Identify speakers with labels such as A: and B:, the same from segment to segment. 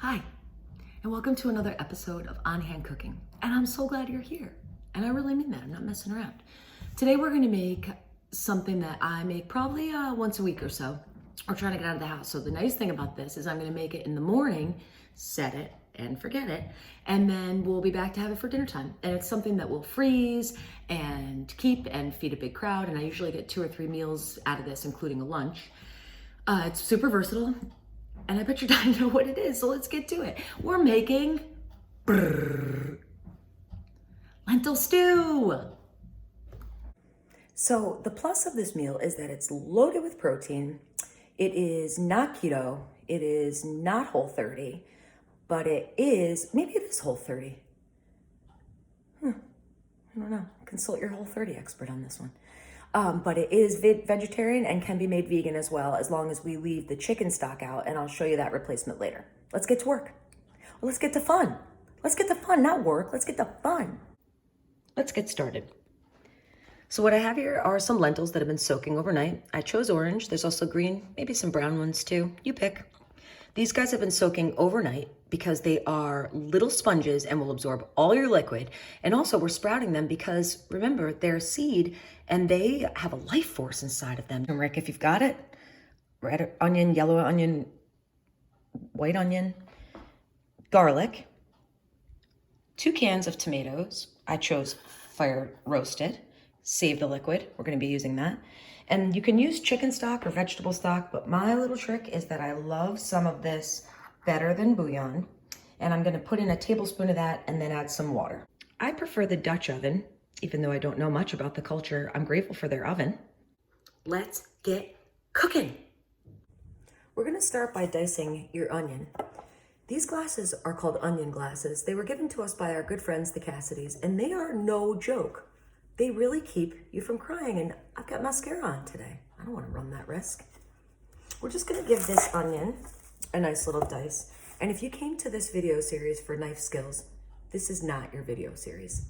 A: Hi, and welcome to another episode of On Hand Cooking. And I'm so glad you're here. And I really mean that, I'm not messing around. Today we're gonna make something that I make probably once a week or so. We're trying to get out of the house. So the nice thing about this is I'm gonna make it in the morning, set it and forget it, and then we'll be back to have it for dinner time. And it's something that will freeze and keep and feed a big crowd. And I usually get 2 or 3 meals out of this, including a lunch. It's super versatile. And I bet you're dying to know what it is, so let's get to it. We're making lentil stew. So the plus of this meal is that it's loaded with protein. It is not keto. It is not Whole30, but it is, maybe it is Whole30. I don't know. Consult your Whole30 expert on this one. But it is vegetarian and can be made vegan as well, as long as we leave the chicken stock out, and I'll show you that replacement later. Let's get to work. Well, let's get to fun. Let's get to fun, not work. Let's get to fun. Let's get started. So what I have here are some lentils that have been soaking overnight. I chose orange. There's also green, maybe some brown ones too. You pick. These guys have been soaking overnight because they are little sponges and will absorb all your liquid. And also we're sprouting them because, remember, they're seed and they have a life force inside of them. Turmeric, if you've got it, red onion, yellow onion, white onion, garlic, 2 cans of tomatoes. I chose fire roasted, save the liquid. We're gonna be using that. And you can use chicken stock or vegetable stock, but my little trick is that I love some of this better than bouillon. And I'm gonna put in a tablespoon of that and then add some water. I prefer the Dutch oven, even though I don't know much about the culture. I'm grateful for their oven. Let's get cooking. We're gonna start by dicing your onion. These glasses are called onion glasses. They were given to us by our good friends, the Cassidys, and they are no joke. They really keep you from crying, and I've got mascara on today. I don't want to run that risk. We're just gonna give this onion a nice little dice. And if you came to this video series for knife skills, this is not your video series.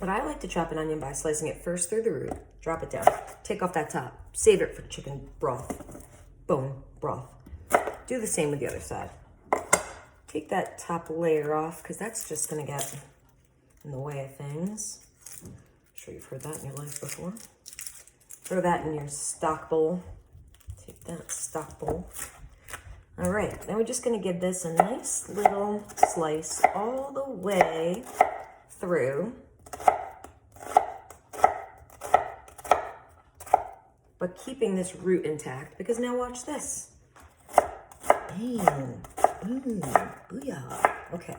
A: But I like to chop an onion by slicing it first through the root, drop it down, take off that top, save it for chicken broth, bone broth. Do the same with the other side. Take that top layer off, because that's just gonna get in the way of things. I'm sure you've heard that in your life before. Throw that in your stock bowl. Take that stock bowl. All right, then we're just gonna give this a nice little slice all the way through. But keeping this root intact, because now watch this. Bam, boom, booyah. Okay,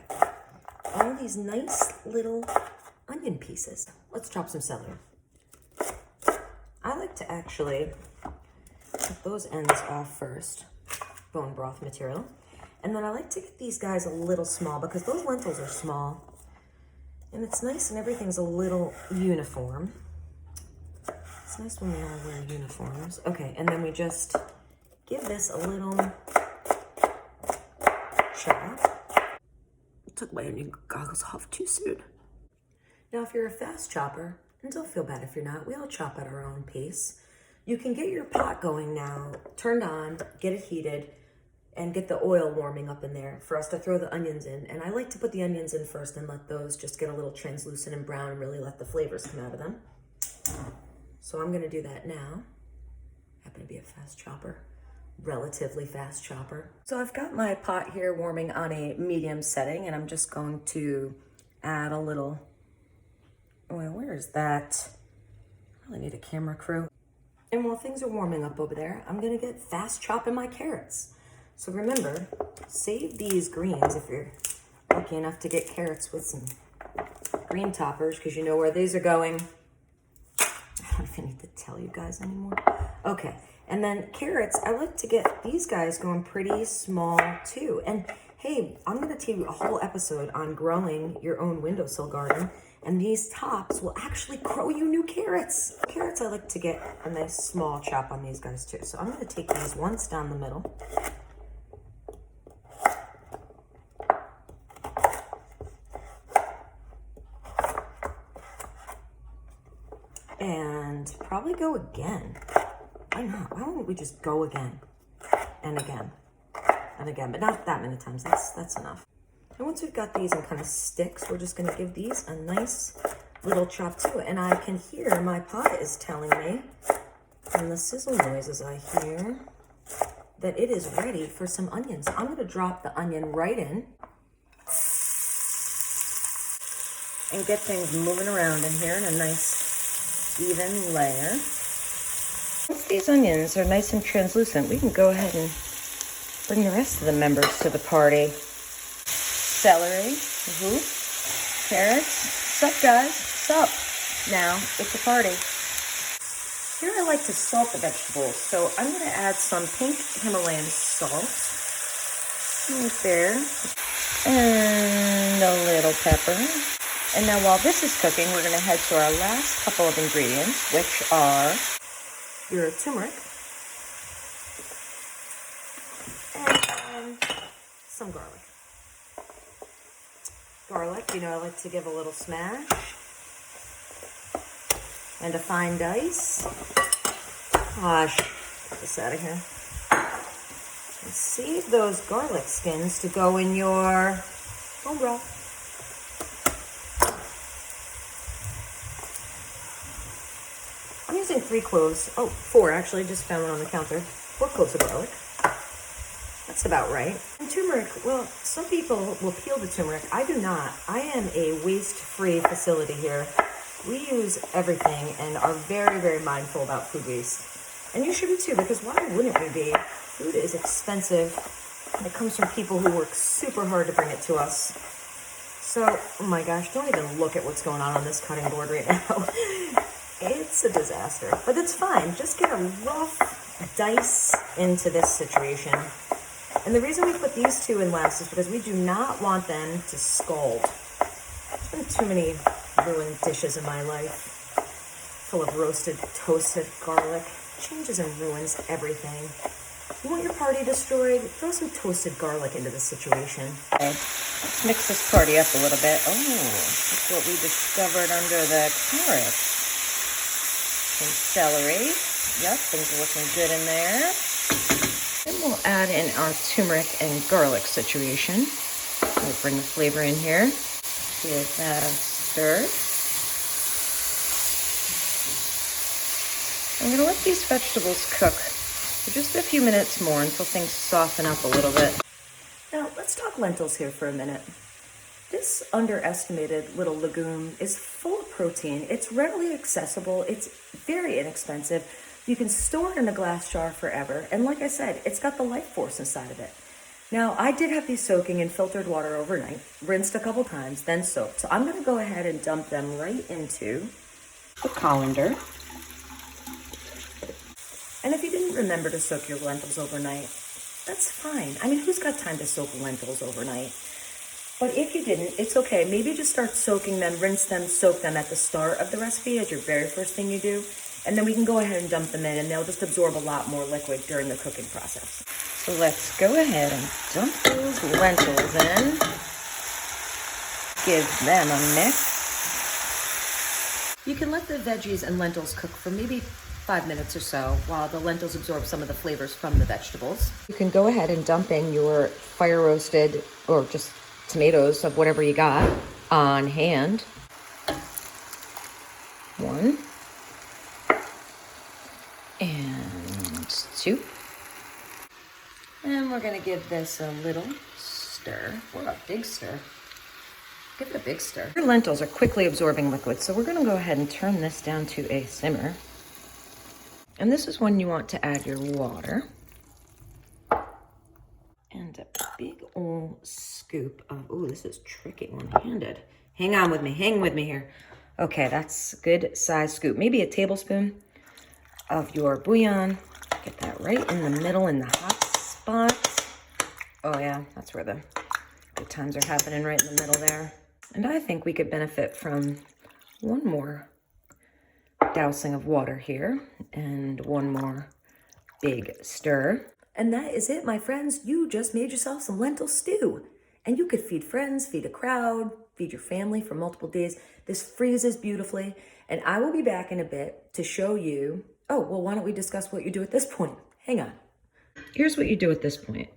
A: all these nice little onion pieces. Let's chop some celery. I like to actually cut those ends off first, bone broth material. And then I like to get these guys a little small because those lentils are small. And it's nice and everything's a little uniform. It's nice when we all wear uniforms. Okay, and then we just give this a little chop. I took my onion goggles off too soon. Now, if you're a fast chopper, and don't feel bad if you're not, we all chop at our own pace. You can get your pot going now, turned on, get it heated, and get the oil warming up in there for us to throw the onions in. And I like to put the onions in first and let those just get a little translucent and brown and really let the flavors come out of them. So I'm gonna do that now. Happen to be a fast chopper, relatively fast chopper. So I've got my pot here warming on a medium setting, and I'm just going to add a little oil. Where is that? I really need a camera crew. And while things are warming up over there, I'm gonna get fast chopping my carrots. So remember, save these greens if you're lucky enough to get carrots with some green toppers, because you know where these are going. I don't even need to tell you guys anymore. Okay, and then carrots, I like to get these guys going pretty small too. And hey, I'm gonna tell you a whole episode on growing your own windowsill garden. And these tops will actually grow you new carrots. Carrots, I like to get a nice small chop on these guys too. So I'm gonna take these once down the middle. And probably go again. Why not? Why wouldn't we just go again and again and again, but not that many times. That's enough. And once we've got these in kind of sticks, we're just gonna give these a nice little chop too. And I can hear my pot is telling me, and the sizzle noises I hear, that it is ready for some onions. So I'm gonna drop the onion right in and get things moving around in here in a nice even layer. Once these onions are nice and translucent, we can go ahead and bring the rest of the members to the party. Celery, carrots, sup guys, sup. Now, it's a party. Here I like to salt the vegetables, so I'm gonna add some pink Himalayan salt, right there, and a little pepper. And now while this is cooking, we're gonna head to our last couple of ingredients, which are your turmeric and some garlic. Garlic, you know, I like to give a little smash and a fine dice. Gosh, get this out of here. And save those garlic skins to go in your bone broth. I'm using 3 cloves, 4 actually, just found one on the counter. 4 cloves of garlic. That's about right. And turmeric, well, some people will peel the turmeric. I do not. I am a waste-free facility here. We use everything and are very, very mindful about food waste. And you should be too, because why wouldn't we be? Food is expensive, and it comes from people who work super hard to bring it to us. So, oh my gosh, don't even look at what's going on this cutting board right now. It's a disaster, but it's fine. Just get a rough dice into this situation. And the reason we put these 2 in last is because we do not want them to scald. There's been too many ruined dishes in my life, full of roasted, toasted garlic. Changes and ruins everything. You want your party destroyed? Throw some toasted garlic into the situation. Okay, let's mix this party up a little bit. Oh, that's what we discovered under the carrots. Some celery. Yep, things are looking good in there. Then we'll add in our turmeric and garlic situation. We'll bring the flavor in here. Give that a stir. I'm going to let these vegetables cook for just a few minutes more until things soften up a little bit. Now, let's talk lentils here for a minute. This underestimated little legume is full of protein. It's readily accessible. It's very inexpensive. You can store it in a glass jar forever. And like I said, it's got the life force inside of it. Now, I did have these soaking in filtered water overnight, rinsed a couple times, then soaked. So I'm going to go ahead and dump them right into the colander. And if you didn't remember to soak your lentils overnight, that's fine. I mean, who's got time to soak lentils overnight? But if you didn't, it's okay. Maybe just start soaking them, rinse them, soak them at the start of the recipe as your very first thing you do. And then we can go ahead and dump them in, and they'll just absorb a lot more liquid during the cooking process. So let's go ahead and dump those lentils in. Give them a mix. You can let the veggies and lentils cook for maybe 5 minutes or so while the lentils absorb some of the flavors from the vegetables. You can go ahead and dump in your fire roasted or just tomatoes of whatever you got on hand. 1 and 2. And we're gonna give this a little stir, or a big stir. Give it a big stir. Your lentils are quickly absorbing liquid, so we're gonna go ahead and turn this down to a simmer. And this is when you want to add your water. And a big old scoop of, oh, this is tricky one-handed. Hang with me here. Okay, that's a good size scoop. Maybe a tablespoon of your bouillon. Get that right in the middle in the hot spot. Oh yeah, that's where the good times are happening, right in the middle there. And I think we could benefit from one more dousing of water here and one more big stir. And that is it, my friends. You just made yourself some lentil stew. And you could feed friends, feed a crowd, feed your family for multiple days. This freezes beautifully. And I will be back in a bit to show you, oh, well, why don't we discuss what you do at this point? Hang on. Here's what you do at this point.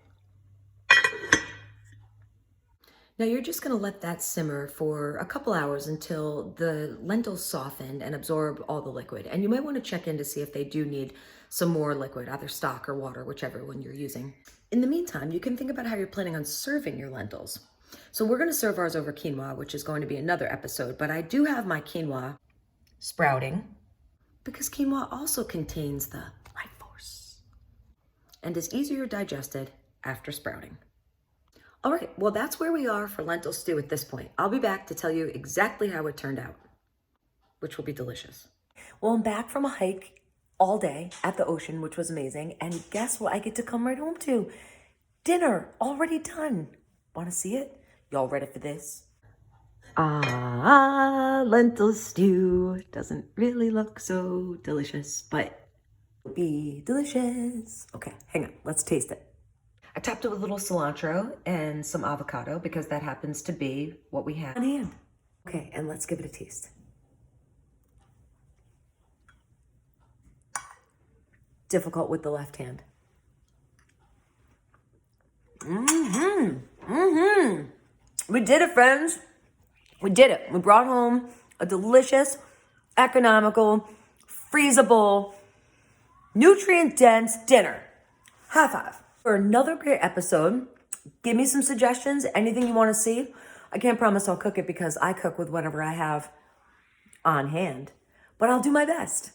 A: Now you're just going to let that simmer for a couple hours until the lentils soften and absorb all the liquid. And you might want to check in to see if they do need some more liquid, either stock or water, whichever one you're using. In the meantime, you can think about how you're planning on serving your lentils. So we're going to serve ours over quinoa, which is going to be another episode, but I do have my quinoa sprouting because quinoa also contains the life force and is easier digested after sprouting. All right, well, that's where we are for lentil stew at this point. I'll be back to tell you exactly how it turned out, which will be delicious. Well, I'm back from a hike all day at the ocean, which was amazing. And guess what I get to come right home to? Dinner already done. Want to see it? Y'all ready for this? Lentil stew. Doesn't really look so delicious, but it'll be delicious. Okay, hang on. Let's taste it. I topped it with a little cilantro and some avocado because that happens to be what we have on hand. Okay, and let's give it a taste. Difficult with the left hand. We did it, friends. We did it. We brought home a delicious, economical, freezable, nutrient-dense dinner. High five. For another great episode, give me some suggestions, anything you want to see. I can't promise I'll cook it because I cook with whatever I have on hand, but I'll do my best.